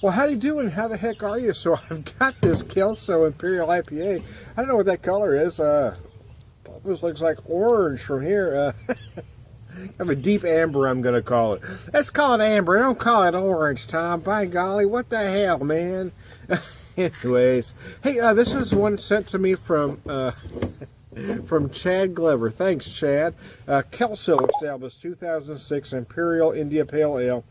Well, how do you do and how the heck are you? So I've got this KelSo Imperial IPA. I don't know what that color is. This looks like orange from here. I have a deep amber, I'm going to call it. Let's call it amber. Don't call it orange, Tom. By golly, what the hell, man? Anyways, hey, this is one sent to me from Chad Glover. Thanks, Chad. KelSo established 2006 Imperial India Pale Ale.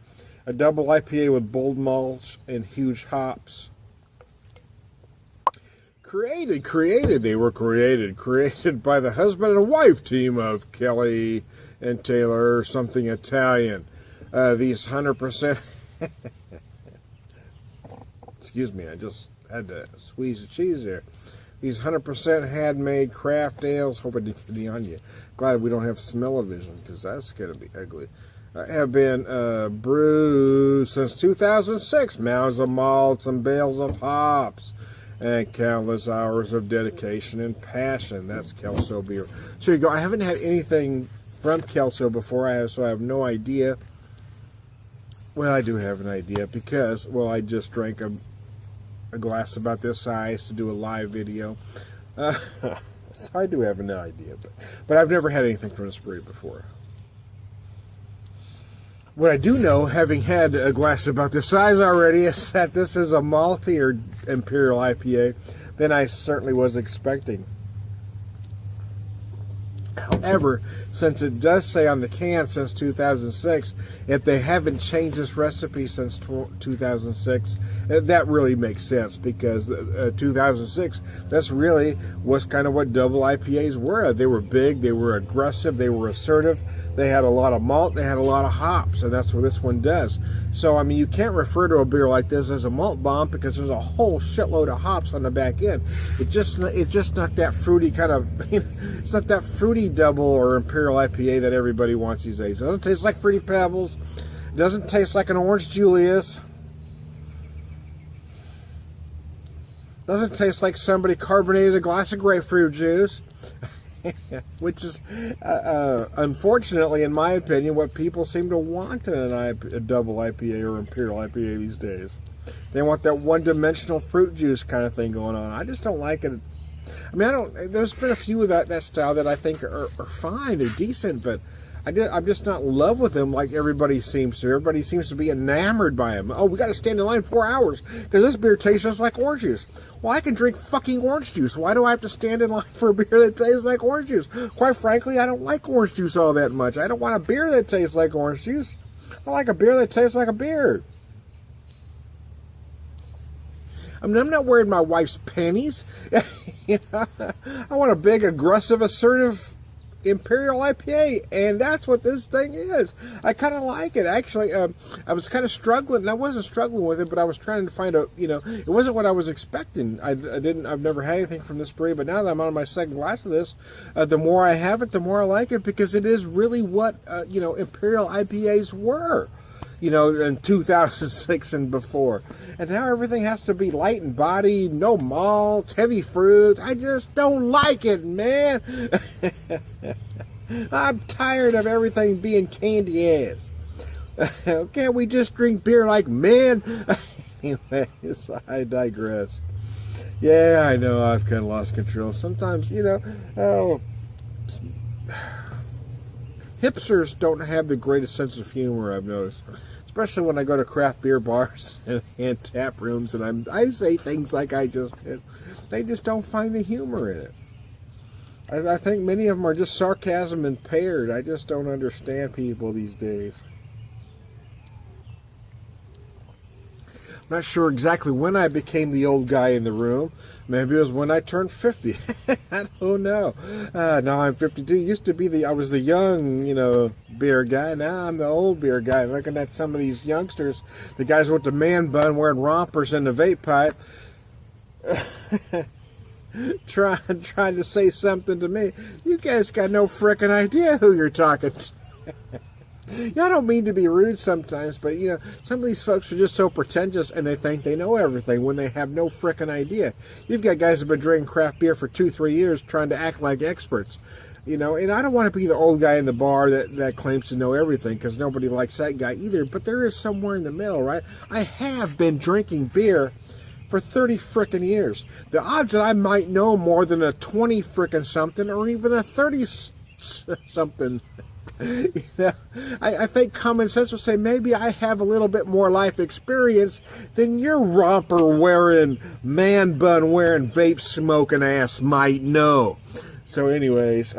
A double IPA with bold malts and huge hops. Created by the husband and wife team of Kelly and Taylor, something Italian. These 100%... Excuse me, I just had to squeeze the cheese there. These 100% handmade craft ales, hope I didn't get the on you. Glad we don't have smell-o-vision, because that's going to be ugly. Have been brewed since 2006. Mounds of malts and bales of hops. And countless hours of dedication and passion. That's KelSo beer. So you go. I haven't had anything from KelSo before, so I have no idea. Well, I do have an idea because, well, I just drank a glass about this size to do a live video. So I do have an idea. But I've never had anything from this brewery before. What I do know, having had a glass about this size already, is that this is a maltier Imperial IPA than I certainly was expecting. However, since it does say on the can since 2006, if they haven't changed this recipe since 2006, that really makes sense, because 2006, that's really was kind of what double IPAs were. They were big, they were aggressive, they were assertive. They had a lot of malt, they had a lot of hops, and that's what this one does. So, I mean, you can't refer to a beer like this as a malt bomb because there's a whole shitload of hops on the back end. It's just not that fruity kind of, it's not that fruity double or Imperial IPA that everybody wants these days. It doesn't taste like Fruity Pebbles. It doesn't taste like an Orange Julius. It doesn't taste like somebody carbonated a glass of grapefruit juice. Which is, unfortunately, in my opinion, what people seem to want in a double IPA or Imperial IPA these days. They want that one-dimensional fruit juice kind of thing going on. I just don't like it. I mean, there's been a few of that style that I think are fine. They're decent, but I'm just not in love with them like everybody seems to. Everybody seems to be enamored by them. Oh, we got to stand in line 4 hours because this beer tastes just like orange juice. Well, I can drink fucking orange juice. Why do I have to stand in line for a beer that tastes like orange juice? Quite frankly, I don't like orange juice all that much. I don't want a beer that tastes like orange juice. I like a beer that tastes like a beer. I mean, I'm not wearing my wife's panties. You know, I want a big, aggressive, assertive Imperial IPA, and that's what this thing is. I kind of like it. Actually, I was kind of struggling, and I wasn't struggling with it, but I was trying to find a, it wasn't what I was expecting. I've never had anything from this brewery, but now that I'm on my second glass of this, the more I have it, the more I like it, because it is really what, Imperial IPAs were. In 2006 and before. And now everything has to be light and body, no malt, heavy fruits. I just don't like it, man. I'm tired of everything being candy ass. Can't we just drink beer like men? Anyways, I digress. Yeah, I know I've kind of lost control. Sometimes, hipsters don't have the greatest sense of humor, I've noticed. Especially when I go to craft beer bars and tap rooms, and I say things like I just did. They just don't find the humor in it. I think many of them are just sarcasm impaired. I just don't understand people these days. I'm not sure exactly when I became the old guy in the room. Maybe it was when I turned 50. I don't know. Now I'm 52. Used to be I was the young, beer guy. Now I'm the old beer guy. Looking at some of these youngsters, the guys with the man bun wearing rompers and the vape pipe, trying to say something to me. You guys got no frickin' idea who you're talking to. I don't mean to be rude sometimes, but, some of these folks are just so pretentious and they think they know everything when they have no frickin' idea. You've got guys who have been drinking craft beer for 2-3 years trying to act like experts. You know, and I don't want to be the old guy in the bar that claims to know everything, because nobody likes that guy either. But there is somewhere in the middle, right? I have been drinking beer for 30 frickin' years. The odds that I might know more than a 20 frickin' something, or even a 30 something, you know, I think common sense would say maybe I have a little bit more life experience than your romper wearing, man bun wearing, vape smoking ass might know. So anyways,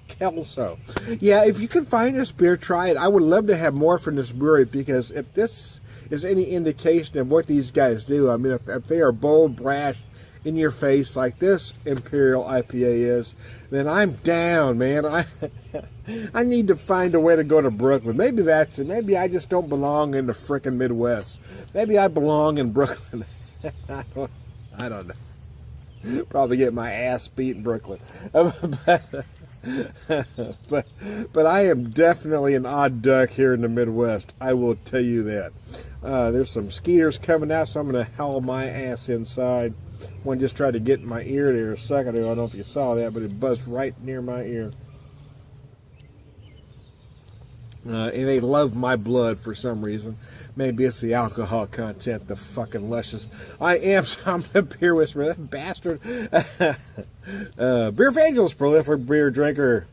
KelSo. Yeah, if you can find this beer, try it. I would love to have more from this brewery, because if this is any indication of what these guys do, I mean, if they are bold, brash, in your face like this Imperial IPA is, then I'm down, man. I need to find a way to go to Brooklyn. Maybe that's it. Maybe I just don't belong in the frickin' Midwest. Maybe I belong in Brooklyn. I don't know. Probably get my ass beat in Brooklyn. But I am definitely an odd duck here in the Midwest. I will tell you that. There's some skeeters coming out, so I'm going to howl my ass inside. One just tried to get in my ear there a second ago. I don't know if you saw that, but it buzzed right near my ear. And they love my blood for some reason. Maybe it's the alcohol content, the fucking luscious. I'm a beer whisperer, that bastard. BeerVangelist, prolific beer drinker.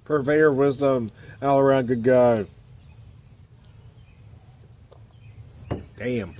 Purveyor of Wisdom, all around good guy. Damn.